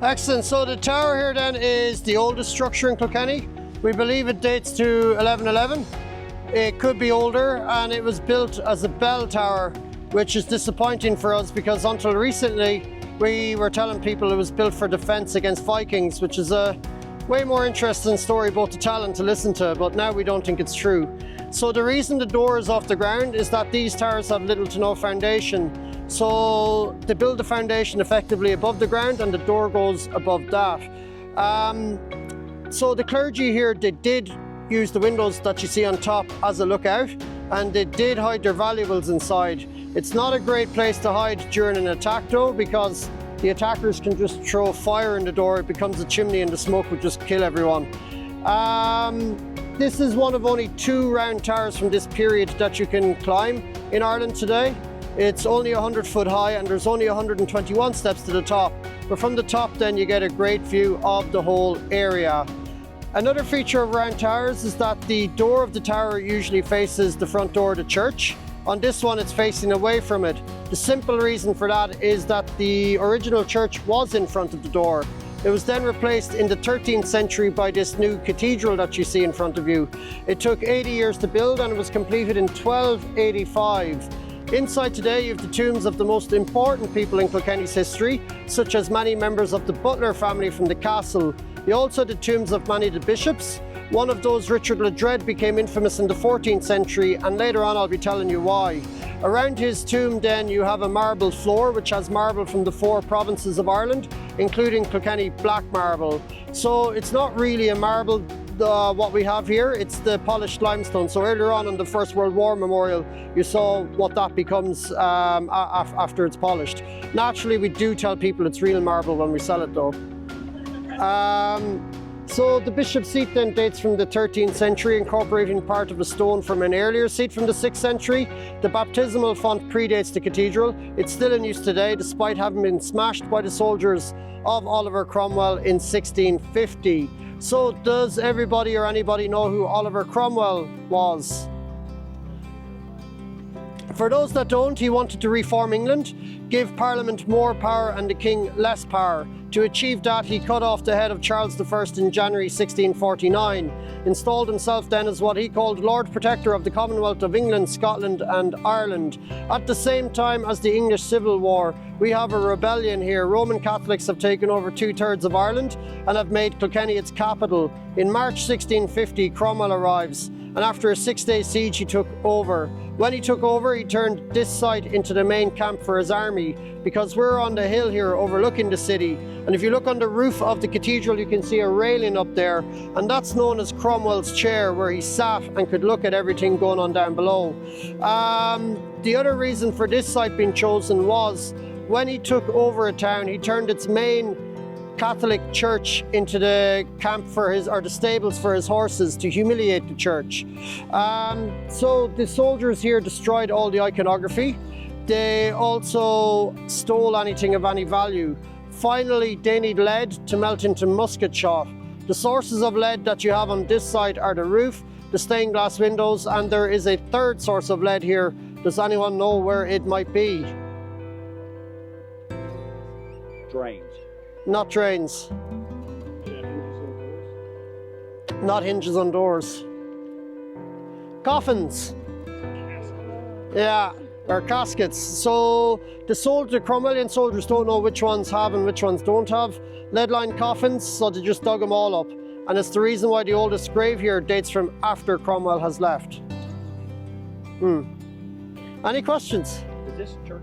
Excellent. So the tower here then is the oldest structure in Kilkenny. We believe it dates to 1111. It could be older, and it was built as a bell tower, which is disappointing for us because until recently we were telling people it was built for defense against Vikings, which is a way more interesting story both to tell and to listen to, but now we don't think it's true. So the reason the door is off the ground is that these towers have little to no foundation. So they build the foundation effectively above the ground and the door goes above that. So the clergy here, they did use the windows that you see on top as a lookout, and they did hide their valuables inside. It's not a great place to hide during an attack though, because the attackers can just throw fire in the door, it becomes a chimney and the smoke would just kill everyone. This is one of only 2 round towers from this period that you can climb in Ireland today. It's only 100 foot high and there's only 121 steps to the top. But from the top then you get a great view of the whole area. Another feature of round towers is that the door of the tower usually faces the front door of the church. On this one it's facing away from it. The simple reason for that is that the original church was in front of the door. It was then replaced in the 13th century by this new cathedral that you see in front of you. It took 80 years to build and it was completed in 1285. Inside today you have the tombs of the most important people in Kilkenny's history, such as many members of the Butler family from the castle. You also have the tombs of many of the bishops. One of those, Richard le Dread, became infamous in the 14th century, and later on I'll be telling you why. Around his tomb then you have a marble floor which has marble from the 4 provinces of Ireland, including Kilkenny black marble. So it's not really a marble what we have here, it's the polished limestone. So earlier on in the First World War memorial you saw what that becomes after it's polished. Naturally we do tell people it's real marble when we sell it though. So the bishop's seat then dates from the 13th century, incorporating part of a stone from an earlier seat from the 6th century. The baptismal font predates the cathedral. It's still in use today, despite having been smashed by the soldiers of Oliver Cromwell in 1650. So does everybody or anybody know who Oliver Cromwell was? For those that don't, he wanted to reform England, give Parliament more power and the King less power. To achieve that, he cut off the head of Charles I in January 1649, installed himself then as what he called Lord Protector of the Commonwealth of England, Scotland and Ireland. At the same time as the English Civil War, we have a rebellion here. Roman Catholics have taken over 2/3 of Ireland and have made Kilkenny its capital. In March 1650, Cromwell arrives, and after a 6-day siege he took over. When he took over, he turned this site into the main camp for his army, because we're on the hill here overlooking the city. And if you look on the roof of the cathedral, you can see a railing up there, and that's known as Cromwell's chair, where he sat and could look at everything going on down below. The other reason for this site being chosen was when he took over a town, he turned its main Catholic church into the camp for his, or the stables for his horses, to humiliate the church. So the soldiers here destroyed all the iconography. They also stole anything of any value. Finally, they need lead to melt into musket shot. The sources of lead that you have on this side are the roof, the stained glass windows, and there is a 3rd source of lead here. Does anyone know where it might be? Drains. Not drains. Not hinges on doors. Coffins. Yeah, or caskets. So the Cromwellian soldiers don't know which ones have and which ones don't have lead-lined coffins, so they just dug them all up. And it's the reason why the oldest grave here dates from after Cromwell has left. Any questions? Is this church?